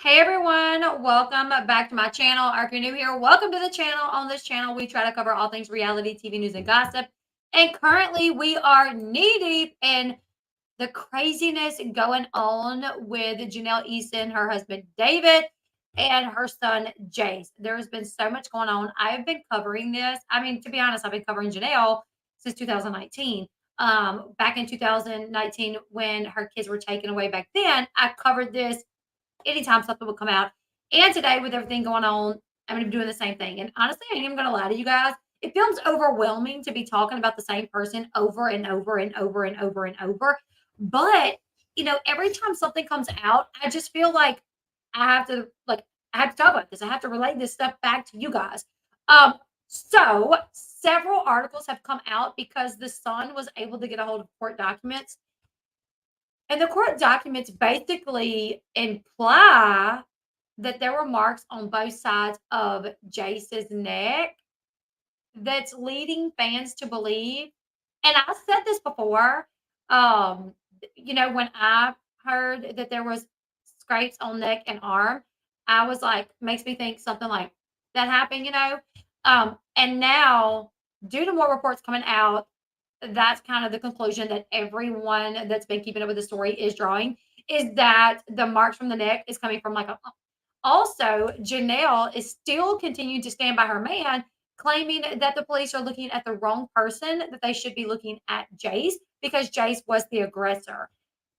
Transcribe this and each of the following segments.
Hey everyone, welcome back to my channel. Or if you're new here, welcome to the channel. On this channel, we try to cover all things reality TV news and gossip. And currently, we are knee deep in the craziness going on with Jenelle Eason, her husband David, and her son Jace. There has been so much going on. I've been covering this. I mean, to be honest, I've been covering Jenelle since 2019. Back in 2019, when her kids were taken away back then, I covered this anytime something would come out. And today, with everything going on, I'm going to be doing the same thing. And honestly, I ain't even going to lie to you guys. It feels overwhelming to be talking about the same person over and over and over and over and over. But, every time something comes out, I just feel like I have to talk about this. I have to relate this stuff back to you guys. So several articles have come out because the Sun was able to get a hold of court documents, and the court documents basically imply that there were marks on both sides of Jace's neck that's leading fans to believe. And I said this before, um, when I heard that there was scrapes on neck and arm, I was like, makes me think something like that happened. And now, due to more reports coming out, that's kind of the conclusion that everyone that's been keeping up with the story is drawing, is that the marks from the neck is coming from like a. Also, Janelle is still continuing to stand by her man, claiming that the police are looking at the wrong person, that they should be looking at Jace because Jace was the aggressor.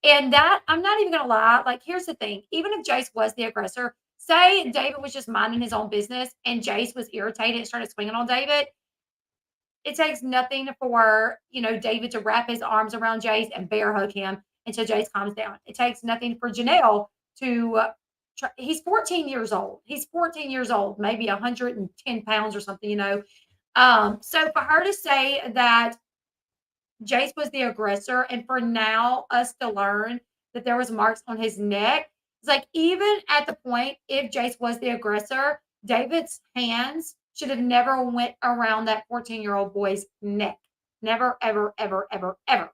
And that, I'm not even gonna lie, like, here's the thing: even if Jace was the aggressor, say David was just minding his own business and Jace was irritated and started swinging on David, it takes nothing for, David to wrap his arms around Jace and bear hug him until Jace calms down. It takes nothing for Janelle to he's 14 years old. He's 14 years old, maybe 110 pounds or something. So for her to say that Jace was the aggressor, and for now us to learn that there was marks on his neck, it's like, even at the point, if Jace was the aggressor, David's hands should have never went around that 14-year-old boy's neck. Never, ever, ever, ever, ever.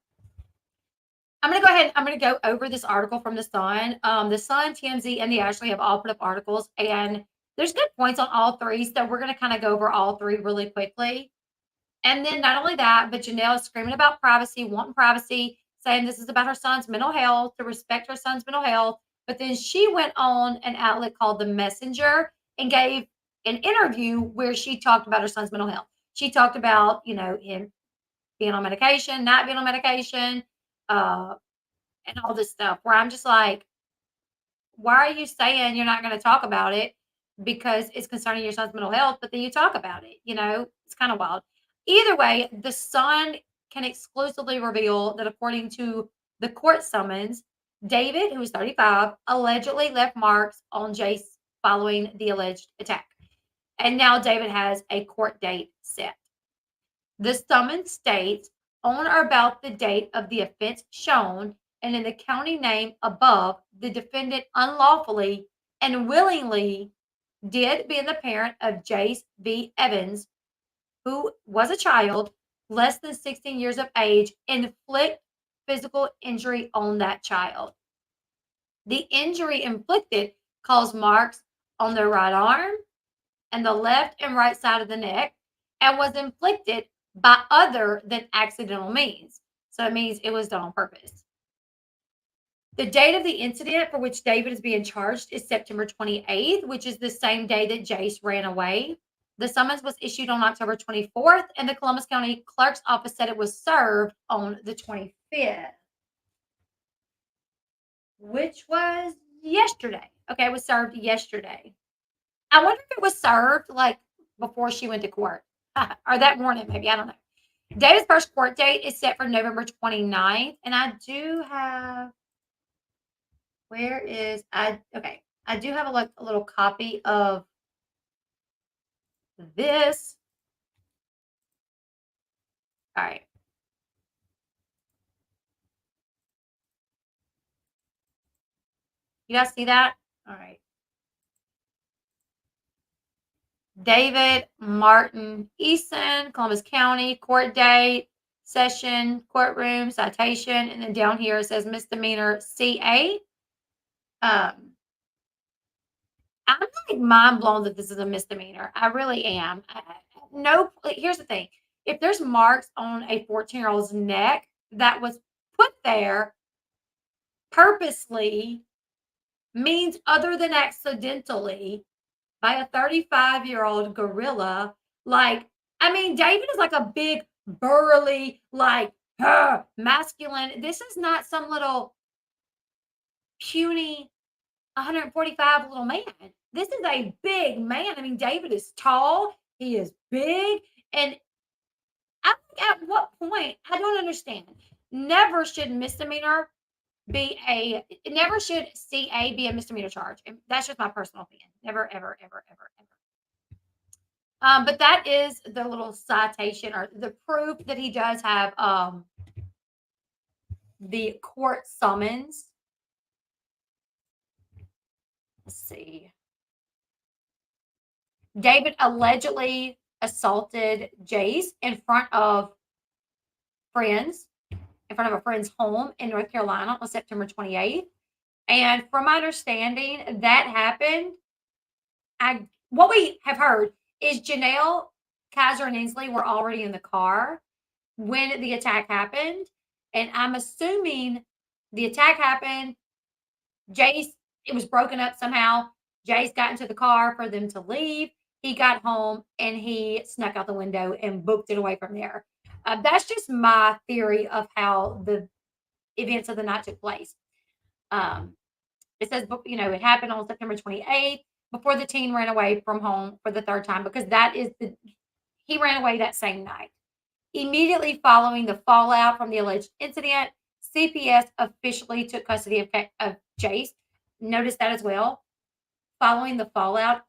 I'm going to go ahead. I'm going to go over this article from the Sun. The Sun, TMZ, and the Ashley have all put up articles, and there's good points on all three. So we're going to kind of go over all three really quickly. And then not only that, but Janelle is screaming about privacy, wanting privacy, saying this is about her son's mental health, to respect her son's mental health. But then she went on an outlet called The Messenger and gave an interview where she talked about her son's mental health. She talked about, him being on medication, not being on medication, uh, and all this stuff, where I'm just like, why are you saying you're not going to talk about it because it's concerning your son's mental health, but then you talk about it? It's kind of wild. Either way, the Sun can exclusively reveal that according to the court summons, David, who is 35, allegedly left marks on Jace following the alleged attack. And now David has a court date set. The summons states on or about the date of the offense shown and in the county name above, the defendant unlawfully and willingly did, being the parent of Jace V. Evans, who was a child less than 16 years of age, inflict physical injury on that child. The injury inflicted caused marks on the right arm and the left and right side of the neck, and was inflicted by other than accidental means. So it means it was done on purpose. The date of the incident for which David is being charged is September 28th, which is the same day that Jace ran away. The summons was issued on October 24th, and the Columbus County Clerk's Office said it was served on the 25th, which was yesterday. Okay, it was served yesterday. I wonder if it was served like before she went to court or that morning, maybe. I don't know. David's first court date is set for November 29th, and I do have. Where is I? Okay, I do have a little copy of this. All right. You guys see that? All right. David Martin Eason, Columbus County, court date, session, courtroom, citation, and then down here it says misdemeanor CA. I'm like mind blown that this is a misdemeanor. I really am. No, here's the thing. If there's marks on a 14-year-old's neck that was put there purposely, means other than accidentally, by a 35-year-old gorilla. Like, I mean, David is like a big, burly, like, masculine. This is not some little puny 145 little man. This is a big man. I mean, David is tall, he is big, and I think at what point, I don't understand. Never should misdemeanor never should CA be a misdemeanor charge. And that's just my personal opinion. Never, ever, ever, ever, ever. But that is the little citation or the proof that he does have the court summons. Let's see. David allegedly assaulted Jace in front of friends, in front of a friend's home in North Carolina on September 28th. And from my understanding, that happened. What we have heard is Jenelle, Kaiser, and Inslee were already in the car when the attack happened. And I'm assuming the attack happened. Jace, it was broken up somehow. Jace got into the car for them to leave. He got home and he snuck out the window and booked it away from there. That's just my theory of how the events of the night took place. It says, it happened on September 28th before the teen ran away from home for the third time because he ran away that same night. Immediately following the fallout from the alleged incident, CPS officially took custody of Jace. Notice that as well.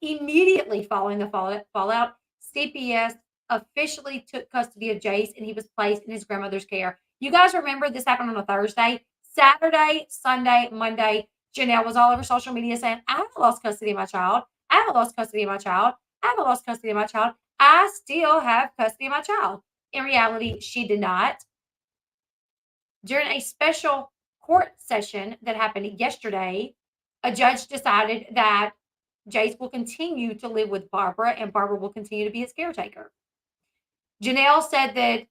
Immediately following the fallout, CPS officially took custody of Jace and he was placed in his grandmother's care. You guys remember this happened on a Thursday? Saturday, Sunday, Monday, Jenelle was all over social media saying, I haven't lost custody of my child. I haven't lost custody of my child. I haven't lost custody of my child. I still have custody of my child. In reality, she did not. During a special court session that happened yesterday, a judge decided that Jace will continue to live with Barbara and Barbara will continue to be his caretaker. Jenelle said that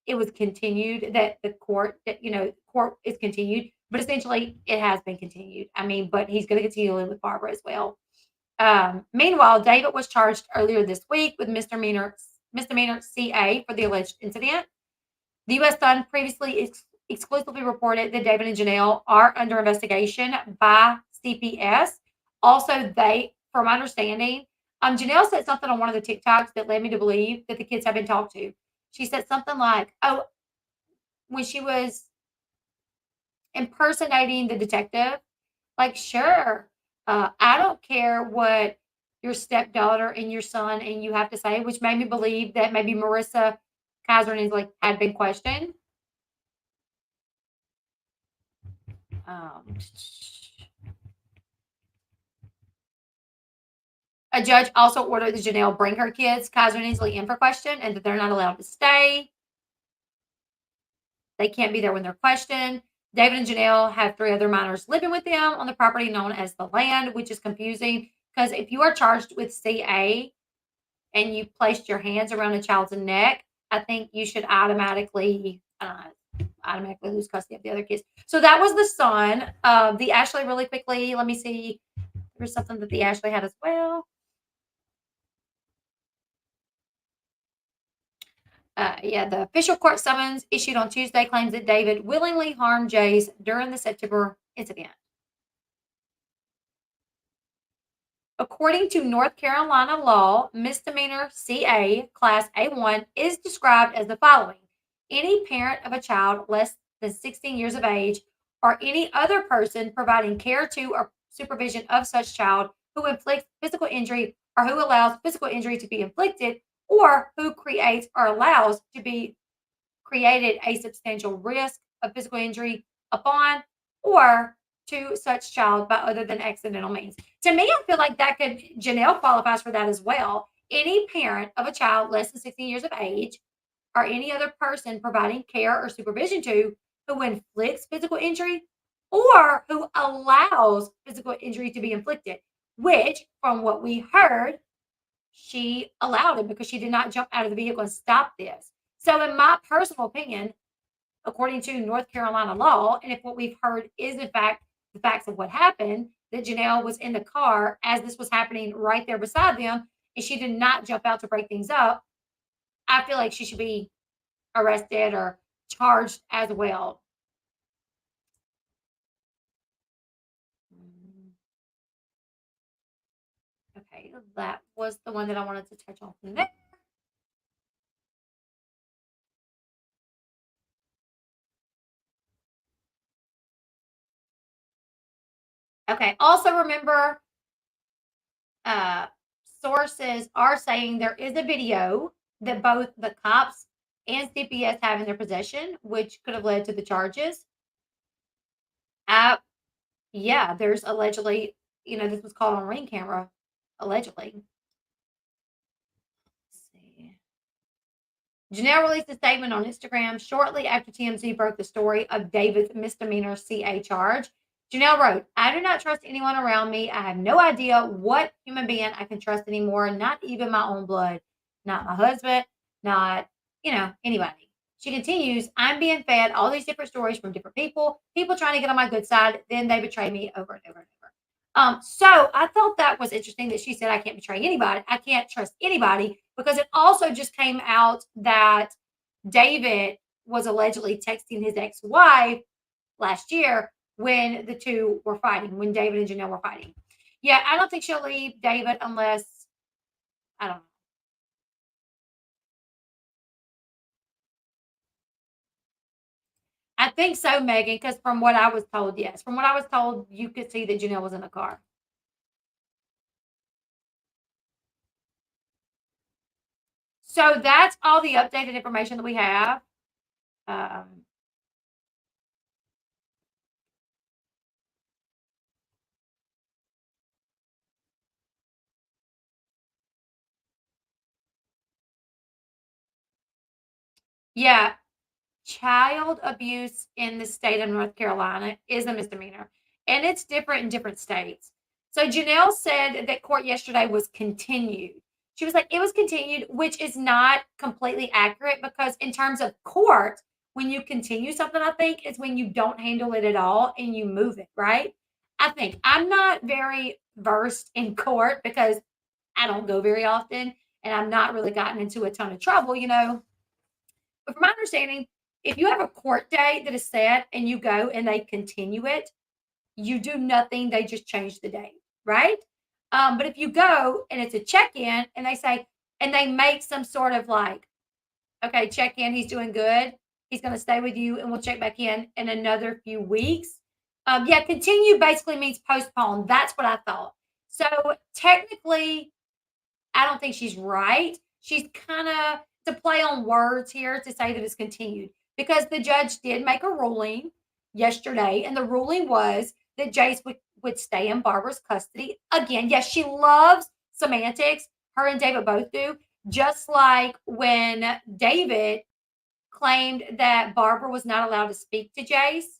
it was continued, that the court is continued, but essentially it has been continued. I mean, but he's going to continue to live with Barbara as well. Meanwhile, David was charged earlier this week with misdemeanor CA for the alleged incident. The U.S. Sun previously exclusively reported that David and Jenelle are under investigation by CPS. Also, from my understanding, Jenelle said something on one of the TikToks that led me to believe that the kids have been talked to. She said something like, when she was impersonating the detective, like, sure, I don't care what your stepdaughter and your son and you have to say, which made me believe that maybe Marissa, Kaiser, and Inslee had been questioned. A judge also ordered that Jenelle bring her kids, Kaiser and Inslee, in for question, and that they're not allowed to stay. They can't be there when they're questioned. David and Jenelle have 3 other minors living with them on the property known as the land, which is confusing because if you are charged with CA and you placed your hands around a child's neck, I think you should automatically lose custody of the other kids. So that was the son. The Ashley, really quickly, let me see. There's something that the Ashley had as well. The official court summons issued on Tuesday claims that David willingly harmed Jace during the September incident. According to North Carolina law, misdemeanor CA Class A1 is described as the following. Any parent of a child less than 16 years of age or any other person providing care to or supervision of such child who inflicts physical injury or who allows physical injury to be inflicted or who creates or allows to be created a substantial risk of physical injury upon or to such child by other than accidental means. To me, I feel like Jenelle qualifies for that as well. any parent of a child less than 16 years of age or any other person providing care or supervision to who inflicts physical injury or who allows physical injury to be inflicted, which, from what we heard, she allowed it because she did not jump out of the vehicle and stop this. So, in my personal opinion, according to North Carolina law, and if what we've heard is in fact the facts of what happened, that Jenelle was in the car as this was happening right there beside them, and she did not jump out to break things up, I feel like she should be arrested or charged as well. Mm, okay, that was the one that I wanted to touch on from there. Okay, also remember, uh, sources are saying there is a video that both the cops and CPS have in their possession, which could have led to the charges. Uh, yeah, there's allegedly, this was caught on ring camera, allegedly. Let's see. Janelle released a statement on Instagram shortly after TMZ broke the story of David's misdemeanor CA charge. Janelle wrote, I do not trust anyone around me. I have no idea what human being I can trust anymore, not even my own blood, not my husband, not, anybody. She continues, I'm being fed all these different stories from different people trying to get on my good side. Then they betray me over and over and over. So I thought that was interesting that she said, I can't betray anybody. I can't trust anybody because it also just came out that David was allegedly texting his ex wife last year when the two were fighting, when David and Janelle were fighting. Yeah, I don't think she'll leave David unless, I don't know. I think so, Megan, because from what I was told, yes. From what I was told, you could see that Janelle was in the car. So that's all the updated information that we have. Um, yeah, child abuse in the state of North Carolina is a misdemeanor, and it's different in different states. So Janelle said that court yesterday was continued. She was like, it was continued, which is not completely accurate because, in terms of court, when you continue something, I think is when you don't handle it at all and you move it, right? I think I'm not very versed in court because I don't go very often and I'm not really gotten into a ton of trouble. But from my understanding, if you have a court date that is set and you go and they continue it, you do nothing. They just change the date, right? But if you go and it's a check in and they say, and they make some sort of like, okay, check in, he's doing good. He's going to stay with you and we'll check back in another few weeks. Yeah, continue basically means postpone. That's what I thought. So technically, I don't think she's right. She's kind of to play on words here to say that it's continued because the judge did make a ruling yesterday, and the ruling was that Jace would stay in Barbara's custody. Again, yes, she loves semantics. Her and David both do. Just like when David claimed that Barbara was not allowed to speak to Jace.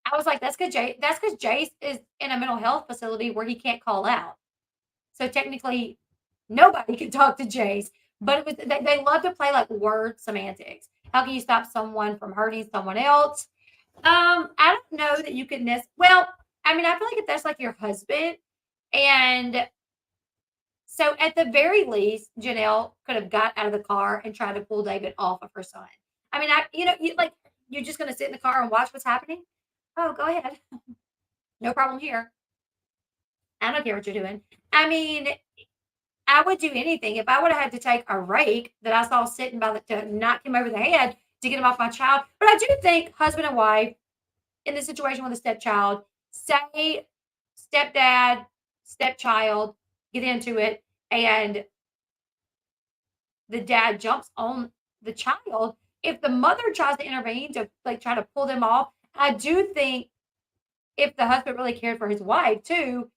I was like, that's because Jace is in a mental health facility where he can't call out. So technically, nobody can talk to Jace. But it was they love to play like word semantics. How can you stop someone from hurting someone else? I don't know that you could well, I mean, I feel like if that's like your husband, and so at the very least, Janelle could have got out of the car and tried to pull David off of her son. I mean, you're just gonna sit in the car and watch what's happening. Oh, go ahead. No problem here. I don't care what you're doing. I mean, I would do anything. If I would have had to take a rake that I saw sitting by to knock him over the head to get him off my child. But I do think husband and wife in the situation with a stepchild, say stepdad, stepchild, get into it, and the dad jumps on the child. If the mother tries to intervene to like try to pull them off, I do think if the husband really cared for his wife too,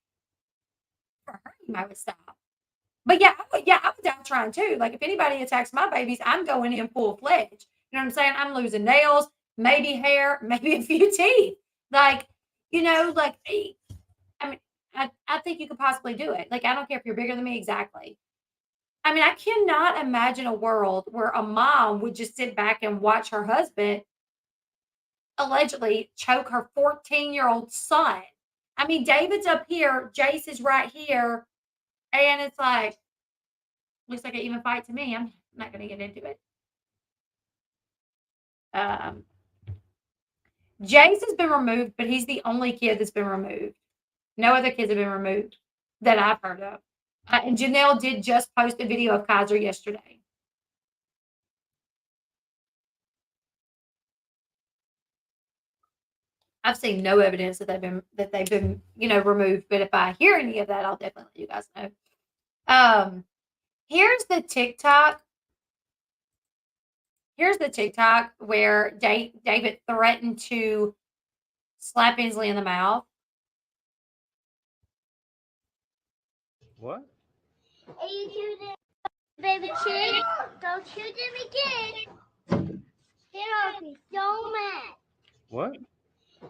for her, he might would stop. But yeah, I was down trying too. Like if anybody attacks my babies, I'm going in full fledged. You know what I'm saying? I'm losing nails, maybe hair, maybe a few teeth. Like, like I mean, I think you could possibly do it. Like, I don't care if you're bigger than me, exactly. I mean, I cannot imagine a world where a mom would just sit back and watch her husband allegedly choke her 14-year-old son. I mean, David's up here, Jace is right here, and it's like, looks like an even fight to me. I'm not going to get into it. Um, Jace has been removed, but he's the only kid that's been removed. No other kids have been removed that I've heard of. And Jenelle did just post a video of Kaiser yesterday. I've seen no evidence that they've been removed. But if I hear any of that, I'll definitely let you guys know. Here's the TikTok. Here's the TikTok where David threatened to slap Inslee in the mouth. What? Are you shooting, baby chick? Don't shoot him again. Then I'll be so mad. What?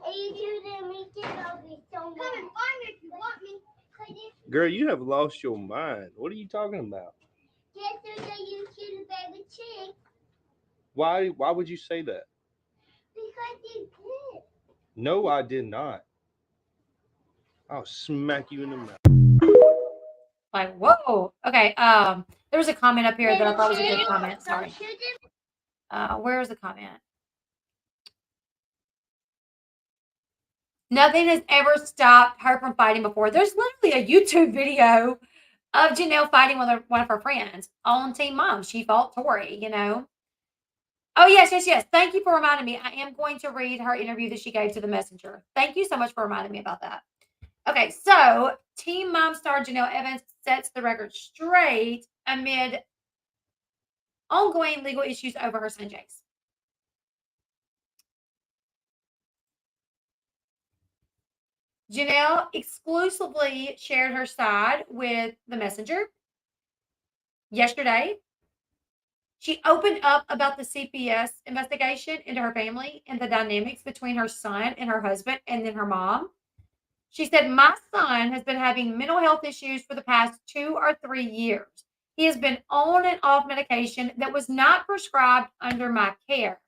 Are you shooting me? Then I'll be so mad. Come and find me if you want me. Girl, you have lost your mind. What are you talking about? Yesterday you shooted baby chick. Why would you say that? Because you did. No, I did not. I'll smack you in the mouth. Like, whoa. Okay. There was a comment up here that I thought was a good comment. Sorry. Where is the comment? Nothing has ever stopped her from fighting before. There's literally a YouTube video of Jenelle fighting with one of her friends on Team Mom. She fought Tori, Oh, yes. Thank you for reminding me. I am going to read her interview that she gave to the Messenger. Thank you so much for reminding me about that. Okay, so Team Mom star Jenelle Evans sets the record straight amid ongoing legal issues over her son Jace. Jenelle exclusively shared her side with the Messenger yesterday. She opened up about the CPS investigation into her family and the dynamics between her son and her husband and then her mom. She said, my son has been having mental health issues for the past 2 or 3 years. He has been on and off medication that was not prescribed under my care.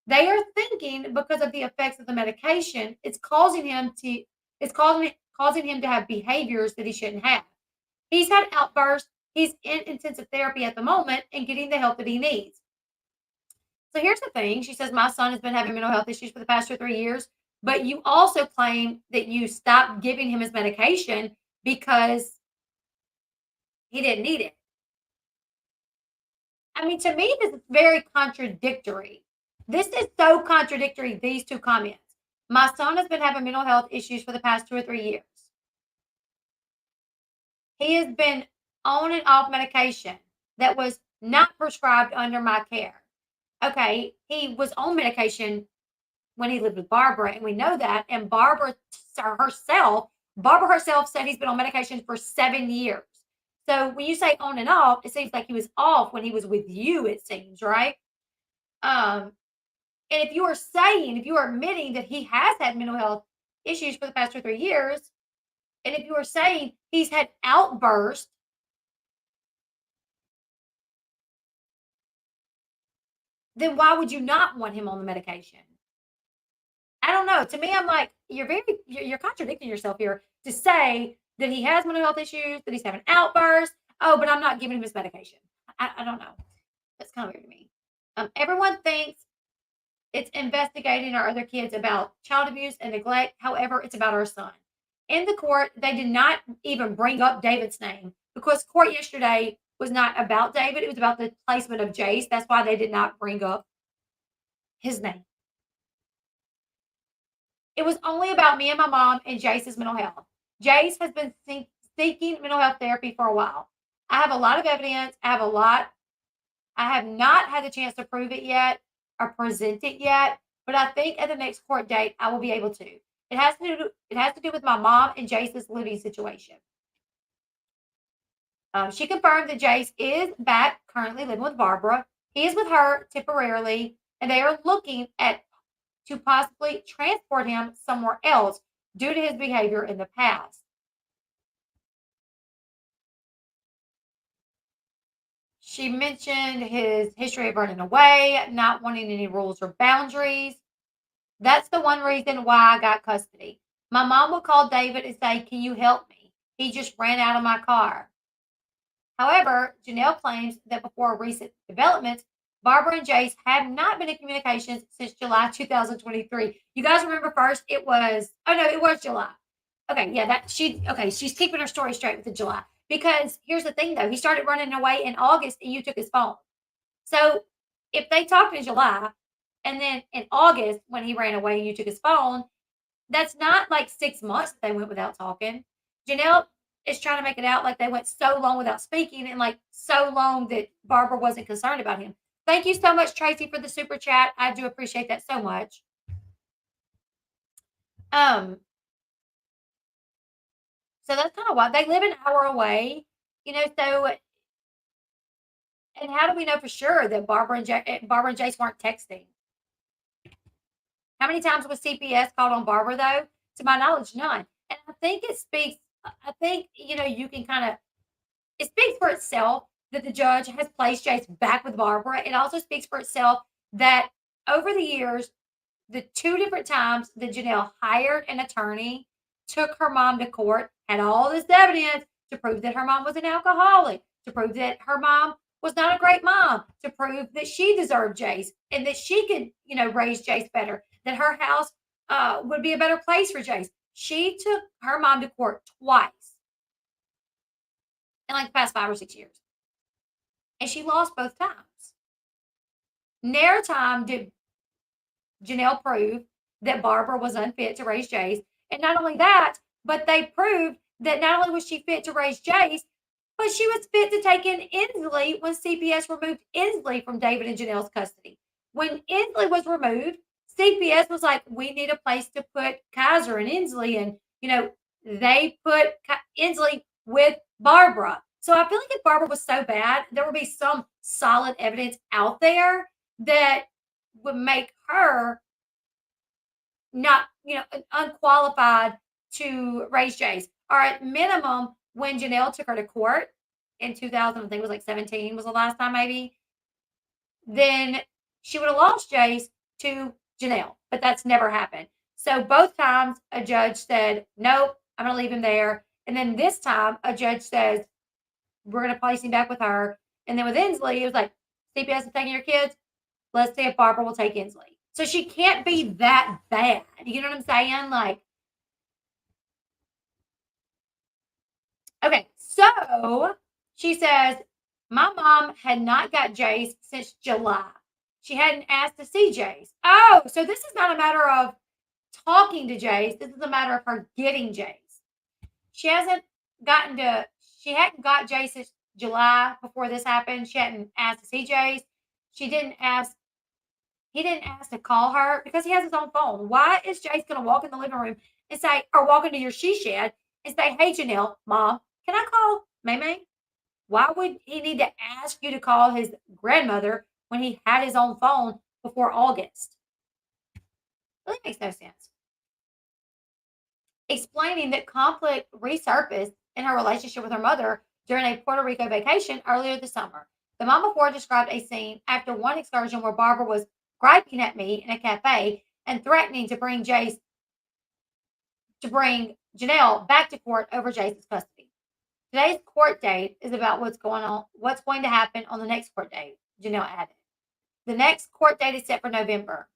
They are thinking because of the effects of the medication, it's causing him to have behaviors that he shouldn't have. He's had outbursts. He's in intensive therapy at the moment and getting the help that he needs. So here's the thing. She says, my son has been having mental health issues for the past 2 or 3 years, but you also claim that you stopped giving him his medication because he didn't need it. I mean, to me, this is very contradictory. This is so contradictory, these two comments. My son has been having mental health issues for the past 2 or 3 years. He has been on and off medication that was not prescribed under my care. Okay, he was on medication when he lived with Barbara, and we know that. And Barbara herself said he's been on medication for 7 years. So when you say on and off, it seems like he was off when he was with you, it seems, right? And if you are admitting that he has had mental health issues for the past 2 or 3 years, and if you are saying he's had outbursts, then why would you not want him on the medication? I don't know. To me, I'm like, you're contradicting yourself here to say that he has mental health issues, that he's having outbursts. Oh, but I'm not giving him his medication. I don't know. That's kind of weird to me. Everyone thinks it's investigating our other kids about child abuse and neglect. However, it's about our son. In the court, they did not even bring up David's name because court yesterday was not about David. It was about the placement of Jace. That's why they did not bring up his name. It was only about me and my mom and Jace's mental health. Jace has been seeking mental health therapy for a while. I have a lot of evidence. I have not had the chance to prove it yet or present it yet, but I think at the next court date I will be able to. It has to do with my mom and Jace's living situation. She confirmed that Jace is back, currently living with Barbara. He is with her temporarily, and they are looking at to possibly transport him somewhere else due to his behavior in the past. She mentioned his history of running away, not wanting any rules or boundaries. That's the one reason why I got custody. My mom would call David and say, "Can you help me? He just ran out of my car." However, Jenelle claims that before recent developments, Barbara and Jace have not been in communications since July 2023. You guys remember first it was, oh no, it was July. Okay, yeah, she's keeping her story straight with the July. Because here's the thing though, he started running away in August and you took his phone. So if they talked in July and then in August when he ran away and you took his phone, that's not like 6 months that they went without talking. Jenelle is trying to make it out like they went so long without speaking and like so long that Barbara wasn't concerned about him. Thank you so much, Tracy, for the super chat. I do appreciate that so much. So that's kind of why they live an hour away, so and how do we know for sure that Barbara and Jace weren't texting? How many times was CPS called on Barbara though? To my knowledge, none. And I think it speaks. I think you can kind of. It speaks for itself that the judge has placed Jace back with Barbara. It also speaks for itself that over the years, the 2 different times that Jenelle hired an attorney, took her mom to court, had all this evidence to prove that her mom was an alcoholic, to prove that her mom was not a great mom, to prove that she deserved Jace and that she could, raise Jace better, that her house would be a better place for Jace. She took her mom to court twice in like the past 5 or 6 years. And she lost both times. Never time did Jenelle prove that Barbara was unfit to raise Jace. And not only that, but they proved that not only was she fit to raise Jace, but she was fit to take in Inslee when CPS removed Inslee from David and Janelle's custody. When Inslee was removed, CPS was like, we need a place to put Kaiser and Inslee. And, they put Inslee with Barbara. So I feel like if Barbara was so bad, there would be some solid evidence out there that would make her not, unqualified to raise Jace. Or at minimum, when Jenelle took her to court in 2000, I think it was like 17 was the last time maybe, then she would have lost Jace to Jenelle. But that's never happened. So both times a judge said, nope, I'm going to leave him there. And then this time a judge says, we're going to place him back with her. And then with Inslee, it was like, CPS is taking your kids. Let's see if Barbara will take Inslee. So she can't be that bad. You know what I'm saying? Like, okay. So she says, my mom had not got Jace since July. She hadn't asked to see Jace. Oh, so this is not a matter of talking to Jace. This is a matter of her getting Jace. She hadn't got Jace since July before this happened. She hadn't asked to see Jace. He didn't ask to call her because he has his own phone. Why is Jace going to walk in the living room and say, or walk into your she shed and say, hey, Jenelle, Mom, can I call May? Why would he need to ask you to call his grandmother when he had his own phone before August? Really makes no sense. Explaining that conflict resurfaced in her relationship with her mother during a Puerto Rico vacation earlier this summer. The mom before described a scene after one excursion where Barbara was griping at me in a cafe and threatening to bring Jenelle back to court over Jace's custody. Today's court date is about what's going to happen on the next court date, Jenelle added. The next court date is set for November.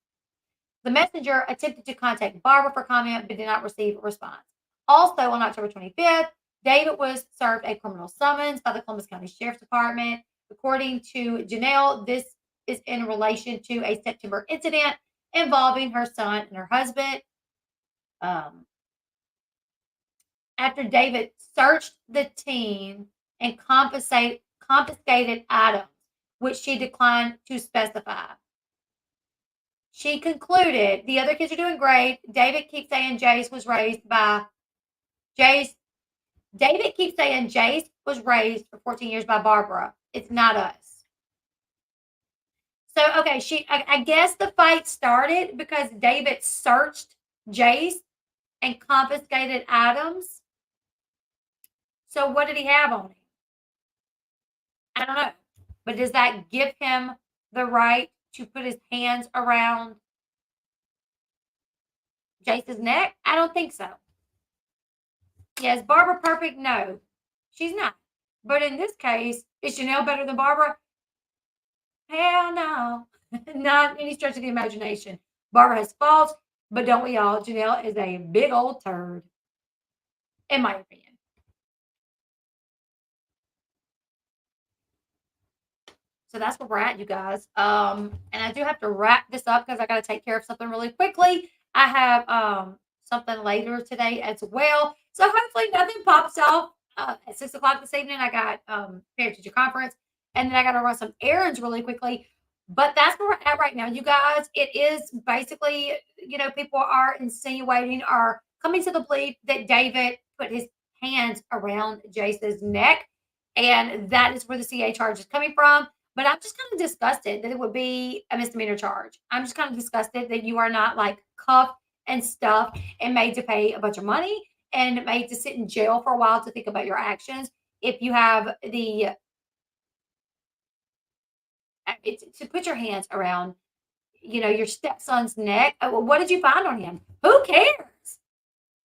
The messenger attempted to contact Barbara for comment but did not receive a response. Also, on October 25th, David was served a criminal summons by the Columbus County Sheriff's Department. According to Jenelle, this is in relation to a September incident involving her son and her husband. After David searched the teen and confiscated items, which she declined to specify. She concluded, the other kids are doing great. David keeps saying Jace was raised by Jace. David keeps saying Jace was raised for 14 years by Barbara. It's not us. So, okay, I guess the fight started because David searched Jace and confiscated items. So what did he have on him? I don't know. But does that give him the right to put his hands around Jace's neck? I don't think so. Yes, Barbara perfect? No, she's not. But in this case, is Jenelle better than Barbara? Hell no. Not any stretch of the imagination. Barbara has faults, but don't we all? Jenelle is a big old turd, in my opinion. So that's where we're at, you guys. And I do have to wrap this up because I got to take care of something really quickly. I have something later today as well. So hopefully nothing pops off at 6 o'clock this evening. I got parent teacher conference, and then I got to run some errands really quickly. But that's where we're at right now, you guys. It is basically, people are insinuating or coming to the belief that David put his hands around Jace's neck, and that is where the CA charge is coming from. But I'm just kind of disgusted that it would be a misdemeanor charge. I'm just kind of disgusted that you are not like cuffed and stuffed and made to pay a bunch of money and made to sit in jail for a while to think about your actions. If you have the to put your hands around, your stepson's neck, what did you find on him? Who cares?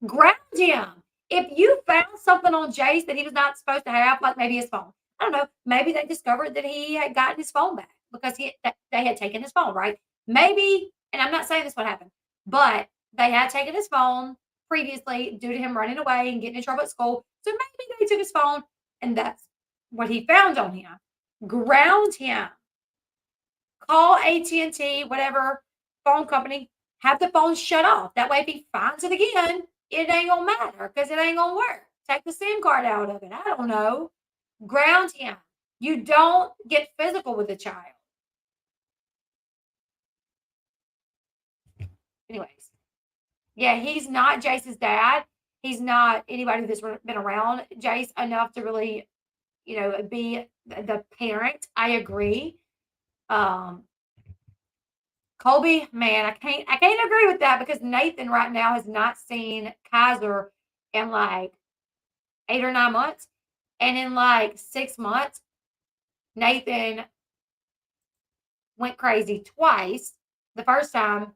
Ground him. If you found something on Jace that he was not supposed to have, like maybe his phone, I don't know. Maybe they discovered that he had gotten his phone back because they had taken his phone, right? Maybe, and I'm not saying this would happen, but they had taken his phone previously due to him running away and getting in trouble at school. So maybe they took his phone, and that's what he found on him. Ground him. Call AT&T, whatever phone company. Have the phone shut off. That way, if he finds it again, it ain't gonna matter because it ain't gonna work. Take the SIM card out of it. I don't know. Ground him. You don't get physical with a child. Anyways, yeah, he's not Jace's dad. He's not anybody that's been around Jace enough to really, be the parent. I agree. Colby, man, I can't agree with that because Nathan right now has not seen Kaiser in like 8 or 9 months. And in like 6 months, Nathan went crazy twice. The first time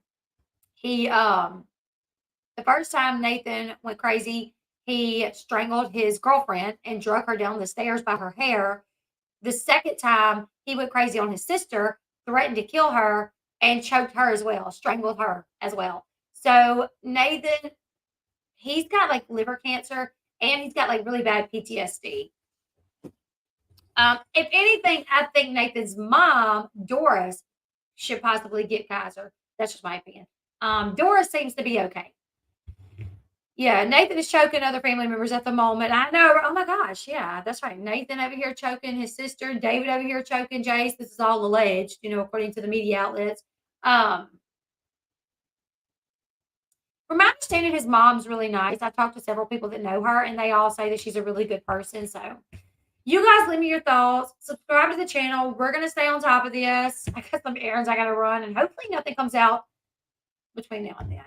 Nathan went crazy, he strangled his girlfriend and drug her down the stairs by her hair. The second time he went crazy on his sister, threatened to kill her, and choked her as well, strangled her as well. So Nathan, he's got like liver cancer and he's got like really bad PTSD. If anything, I think Nathan's mom, Doris, should possibly get Kaiser. That's just my opinion. Doris seems to be okay. Yeah, Nathan is choking other family members at the moment. I know. Oh my gosh. Yeah, that's right. Nathan over here choking his sister. David over here choking Jace. This is all alleged, according to the media outlets. From my understanding, his mom's really nice. I talked to several people that know her, and they all say that she's a really good person. So you guys leave me your thoughts. Subscribe to the channel. We're going to stay on top of this. I got some errands I got to run, and hopefully nothing comes out between now and then.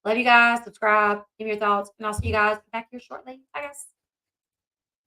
Love you guys. Subscribe. Give me your thoughts. And I'll see you guys back here shortly. Bye, guys.